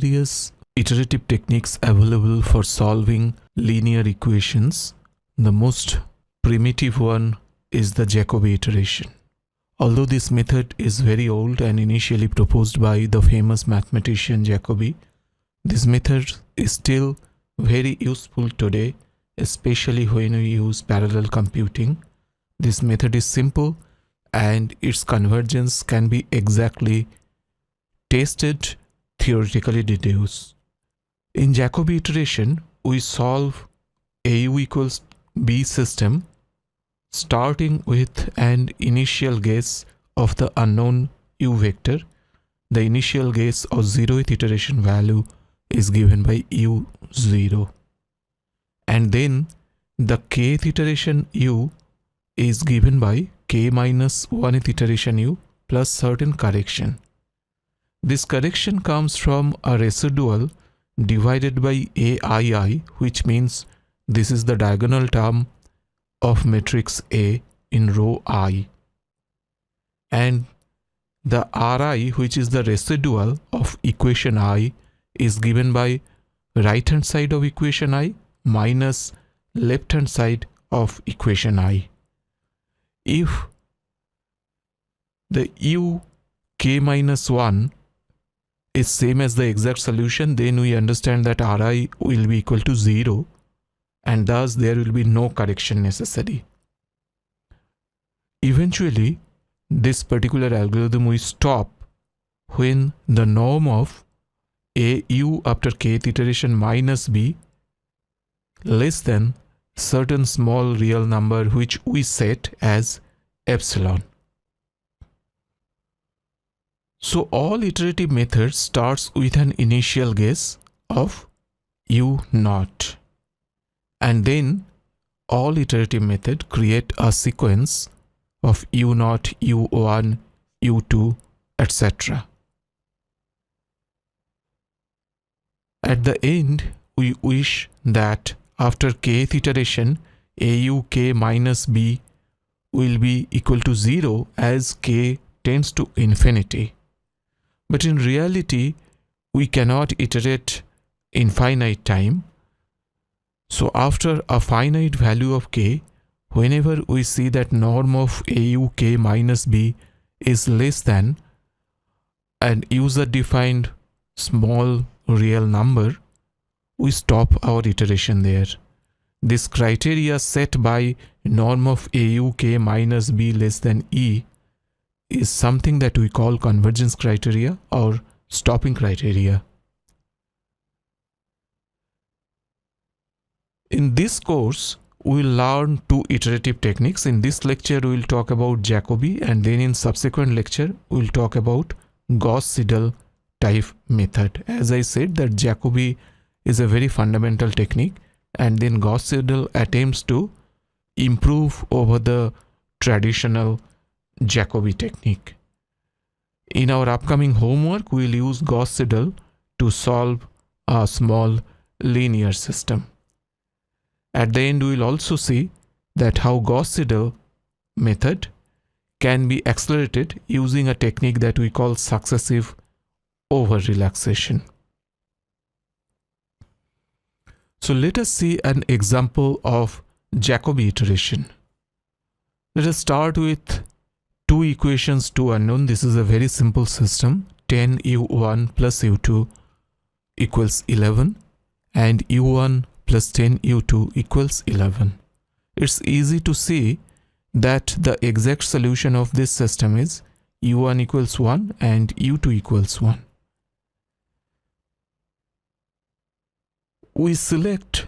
various iterative techniques available for solving linear equations. The most primitive one is the Jacobi iteration. Although this method is very old and initially proposed by the famous mathematician Jacobi, this method is still very useful today, especially when we use parallel computing. This method is simple and its convergence can be exactly tested, theoretically deduced. In Jacobi iteration, we solve AU equals B system starting with an initial guess of the unknown U vector. The initial guess of 0th iteration value is given by U0. And then the kth iteration U is given by k minus 1th iteration U plus certain correction. This correction comes from a residual divided by AII, which means this is the diagonal term of matrix A in row I. And the Ri, which is the residual of equation I, is given by right hand side of equation I minus left hand side of equation I. If the U k minus 1 is same as the exact solution, then we understand that Ri will be equal to 0 and thus there will be no correction necessary. Eventually, this particular algorithm will stop when the norm of AU after kth iteration minus B less than certain small real number which we set as epsilon. So all iterative methods starts with an initial guess of U0, and then all iterative method create a sequence of U0, U1, U2, etc. At the end, we wish that after kth iteration, AU k minus B will be equal to 0 as k tends to infinity. But in reality, we cannot iterate infinite time. So after a finite value of k, whenever we see that norm of AU k minus B is less than an user-defined small real number, we stop our iteration there. This criteria set by norm of AU k minus B less than E is something that we call convergence criteria or stopping criteria. In this course, we will learn two iterative techniques. In this lecture, we will talk about Jacobi, and then in subsequent lecture, we will talk about Gauss-Seidel type method. As I said, that Jacobi is a very fundamental technique, and then Gauss-Seidel attempts to improve over the traditional Jacobi technique. In our upcoming homework, we will use Gauss-Seidel to solve a small linear system. At the end, we will also see that how Gauss-Seidel method can be accelerated using a technique that we call successive over-relaxation. So let us see an example of Jacobi iteration. Let us start with two equations, two unknown. This is a very simple system. 10u1 plus u2 equals 11 and u1 plus 10u2 equals 11. It's easy to see that the exact solution of this system is u1 equals 1 and u2 equals 1. We select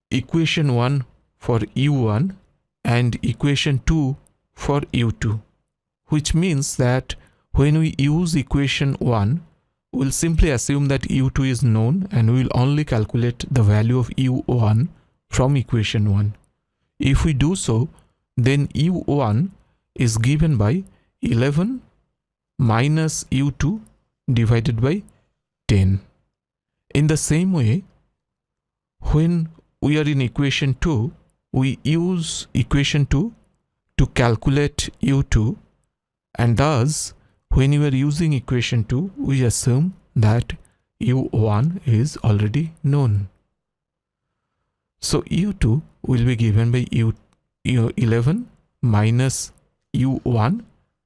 equation 1 for u1 and equation 2 for u2, which means that when we use equation 1, we'll simply assume that u2 is known and we'll only calculate the value of u1 from equation 1. If we do so, then u1 is given by 11 minus u2 divided by 10. In the same way, when we are in equation 2, we use equation 2 to calculate u2, and thus when you are using equation 2, we assume that u1 is already known. So u2 will be given by u11 minus u1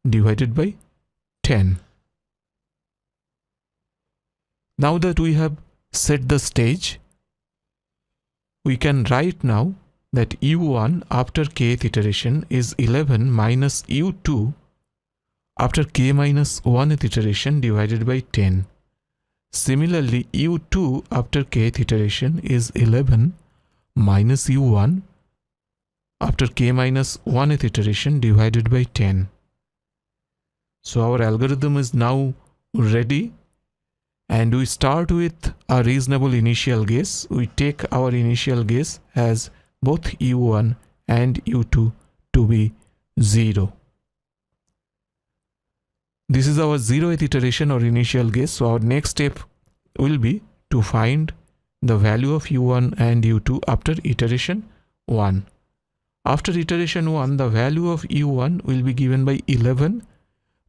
divided by 10. Now that we have set the stage, we can write now that u1 after kth iteration is 11 minus u2 after k minus 1th iteration divided by 10. Similarly, u2 after kth iteration is 11 minus u1 after k minus 1th iteration divided by 10. So our algorithm is now ready, and we start with a reasonable initial guess. We take our initial guess as both u1 and u2 to be 0. This is our 0th iteration or initial guess. So our next step will be to find the value of u1 and u2 after iteration 1. After iteration 1, the value of u1 will be given by 11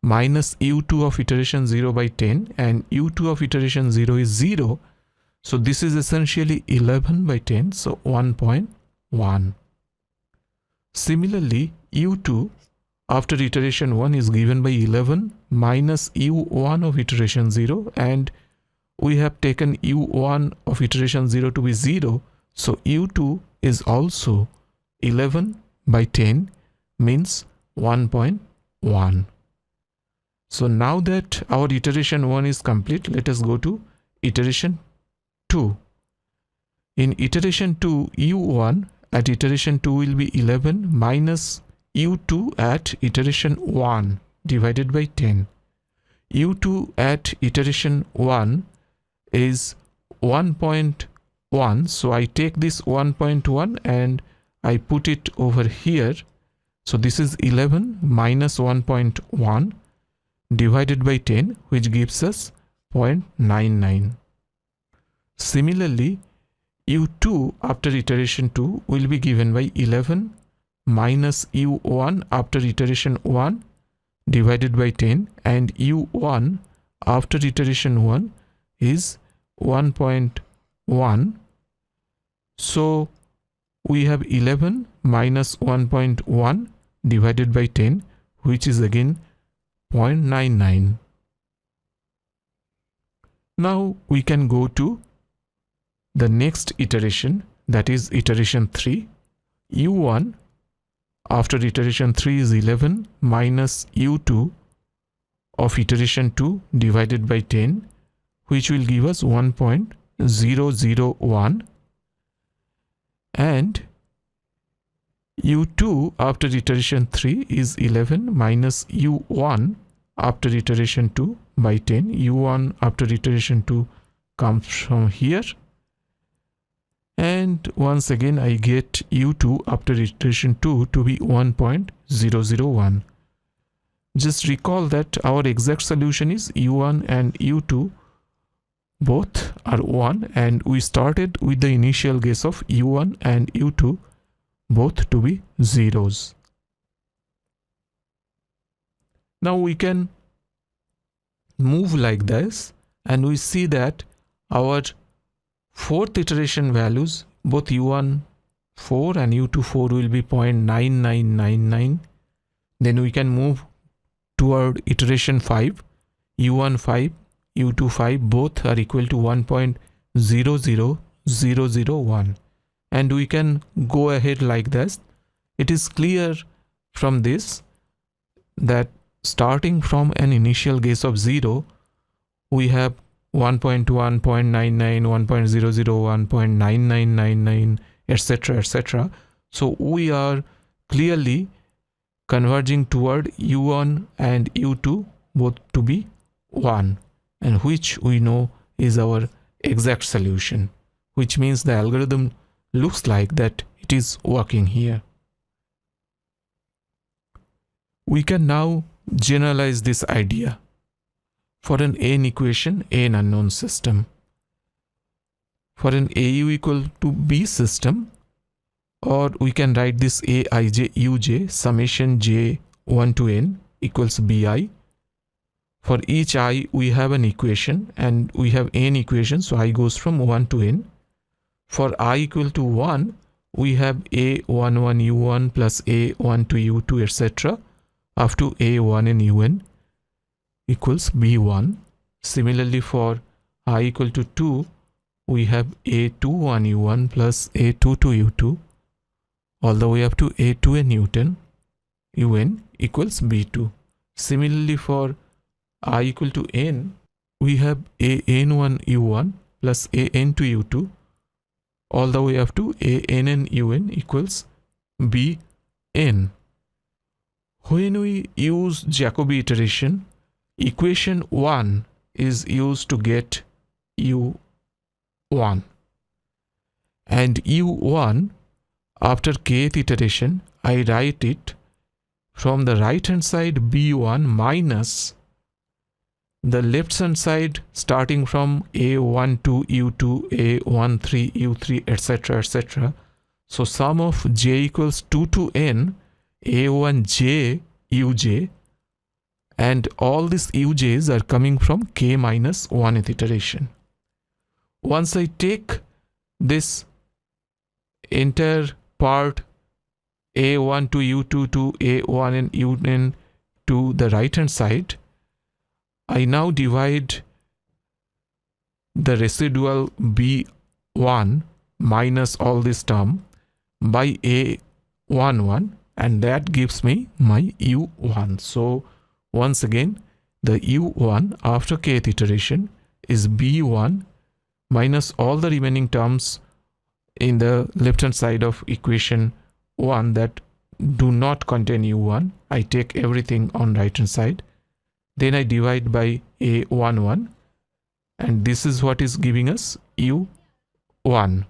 minus u2 of iteration 0 by 10, and u2 of iteration 0 is 0. So this is essentially 11 by 10, so 1.1. Similarly, u2 after iteration 1 is given by 11 minus u1 of iteration 0, and we have taken u1 of iteration 0 to be 0. So u2 is also 11 by 10, means 1.1. So now that our iteration 1 is complete, let us go to iteration 2. In iteration 2, u1 at iteration 2 will be 11 minus u2 at iteration 1 divided by 10. u2 at iteration 1 is 1.1. So I take this 1.1 and I put it over here. So this is 11 minus 1.1 divided by 10, which gives us 0.99. Similarly, u2 after iteration 2 will be given by 11 minus u1 after iteration 1 divided by 10, and u1 after iteration 1 is 1.1. So we have 11 minus 1.1 divided by 10, which is again 0.99. Now we can go to the next iteration, that is iteration 3. u1 after iteration 3 is 11 minus u2 of iteration 2 divided by 10, which will give us 1.001, and u2 after iteration 3 is 11 minus u1 after iteration 2 by 10. u1 after iteration 2 comes from here, and once again I get u2 after iteration 2 to be 1.001. Just recall that our exact solution is u1 and u2 both are 1, and we started with the initial guess of u1 and u2 both to be zeros. Now we can move like this, and we see that our fourth iteration values, both u1 4 and u2 4, will be 0.9999. Then we can move toward iteration 5. u1 5, u2 5, both are equal to 1.00001, and we can go ahead like this. It is clear from this that starting from an initial guess of 0, we have 1.1, 0.99, 1.001, 0.9999, etc., etc. So we are clearly converging toward u1 and u2 both to be 1, and which we know is our exact solution, which means the algorithm looks like that it is working here. We can now generalize this idea for an n equation, n unknown system. For an AU equal to B system, or we can write this Aij Uj summation j 1 to n equals Bi, For each I, we have an equation and we have n equations. So I goes from 1 to n. For I equal to 1, we have a11 u1 plus a12 u2 etc. up to a1n un equals b1. Similarly, for I equal to 2, we have a21 u1 plus a22 u2 all the way up to a2n un equals b2. Similarly, for I equal to n, we have an1 u1 plus an2 u2 all the way up to ann un equals bn. When we use Jacobi iteration, equation 1 is used to get u1, and u1 after kth iteration I write it from the right hand side b1 minus the left hand side starting from a12 u2 a13 u3 etc etc. So sum of j equals 2 to n a1j uj, and all these uj's are coming from k minus 1th iteration. Once I take this entire part a1 to u2 to a1 and un to the right hand side, I now divide the residual b1 minus all this term by a11, and that gives me my u1. So once again, the u1 after kth iteration is b1 minus all the remaining terms in the left hand side of equation 1 that do not contain u1. I take everything on right hand side. Then I divide by a11, and this is what is giving us u1.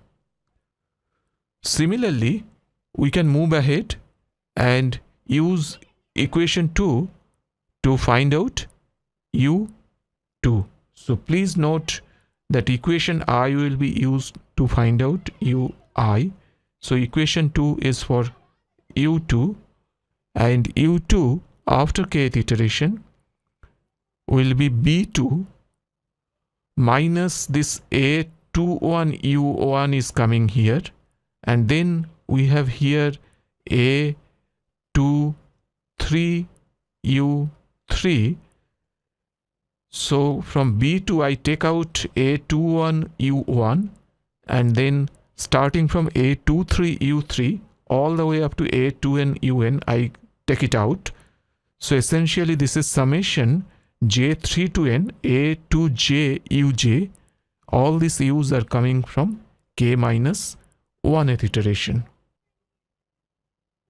Similarly, we can move ahead and use equation 2 to find out u2. So please note that equation I will be used to find out ui. So equation 2 is for u2, and u2 after kth iteration will be b2 minus this a21 u1 is coming here, and then we have here a23 u3. So from b2 I take out a21 u1, and then starting from a23 u3 all the way up to a2n un I take it out. So essentially this is summation j3 to n a2j uj. All these u's are coming from k minus 1th iteration.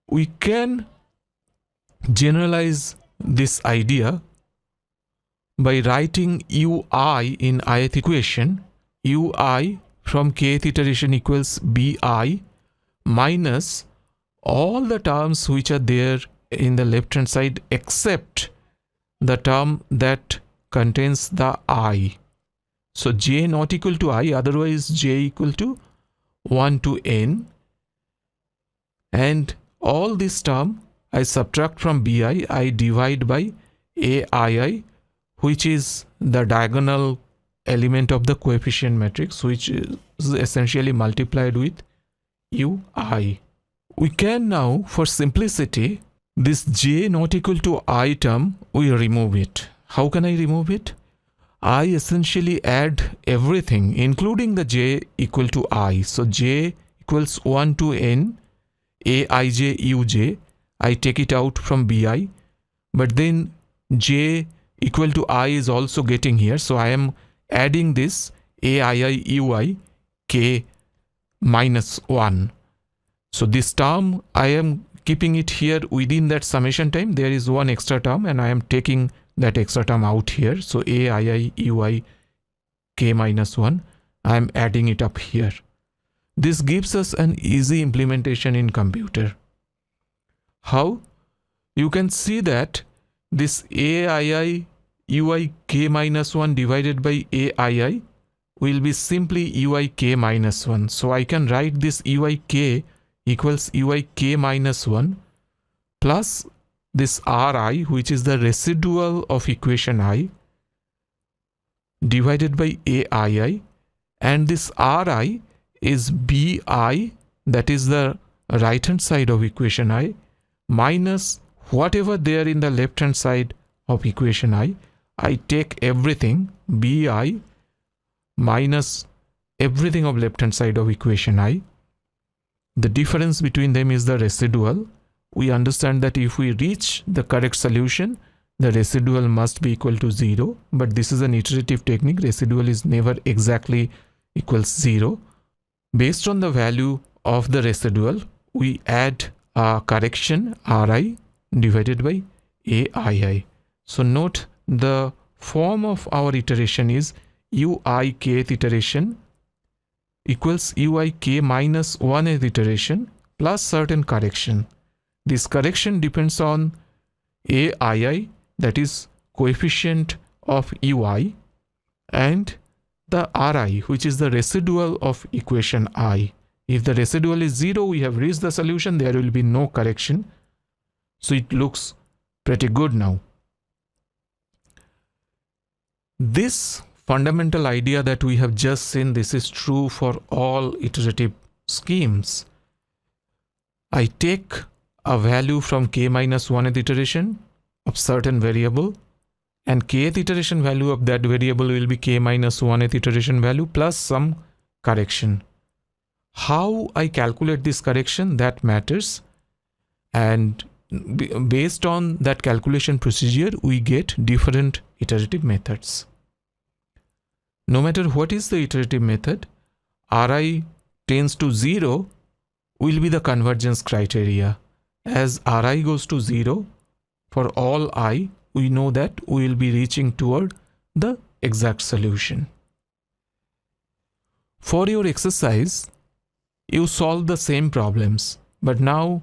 We can generalize this idea by writing ui in ith equation. Ui from kth iteration equals bi minus all the terms which are there in the left hand side except the term that contains the I. So j not equal to I, otherwise j equal to 1 to n, and all this term I subtract from bi, I divide by aii, which is the diagonal element of the coefficient matrix, which is essentially multiplied with ui. We can now, for simplicity, this j not equal to I term, we remove it. How can I remove it? I essentially add everything including the j equal to I. So j equals 1 to n aij uj. I take it out from bi, but then j equal to I is also getting here. So I am adding this aii ui k minus 1. So this term I am keeping it here within that summation time. There is one extra term and I am taking that extra term out here. So aii ui k minus 1, I am adding it up here. This gives us an easy implementation in computer. How? You can see that this aii ui k minus 1 divided by aii will be simply ui k minus 1. So I can write this ui k equals ui k minus 1 plus this Ri, which is the residual of equation I, divided by aii, and this Ri is bi, that is the right hand side of equation I, minus whatever there in the left hand side of equation I. I take everything bi minus everything of left hand side of equation I. The difference between them is the residual. We understand that if we reach the correct solution, the residual must be equal to 0, but this is an iterative technique. Residual is never exactly equals 0. Based on the value of the residual, we add a correction Ri divided by aii. So note the form of our iteration is ui kth iteration equals ui k minus 1th iteration plus certain correction. This correction depends on aii, that is coefficient of ui, and the Ri, which is the residual of equation I. If the residual is 0, we have reached the solution, there will be no correction. So it looks pretty good now. This fundamental idea that we have just seen, this is true for all iterative schemes. I take a value from k minus 1th iteration of certain variable, and kth iteration value of that variable will be k minus 1th iteration value plus some correction. How I calculate this correction, that matters, and based on that calculation procedure, we get different iterative methods. No matter what is the iterative method, Ri tends to 0 will be the convergence criteria. As Ri goes to 0, for all I, we know that we will be reaching toward the exact solution. For your exercise, you solve the same problems, but now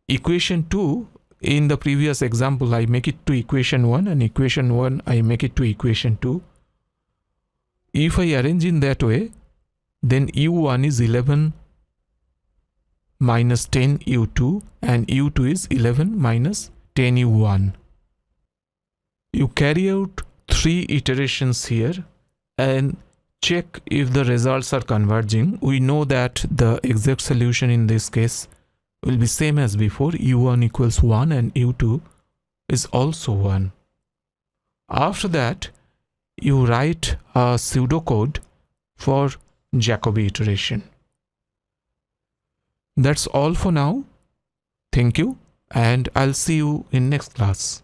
equation 2, in the previous example, I make it to equation 1, and equation 1, I make it to equation 2. If I arrange in that way, then u1 is 11 minus 10 u2, and u2 is 11 minus 10 u1. You carry out 3 iterations here and check if the results are converging. We know that the exact solution in this case will be same as before, u1 equals 1 and u2 is also 1. After that, you write a pseudocode for Jacobi iteration. That's all for now. Thank you, and I'll see you in next class.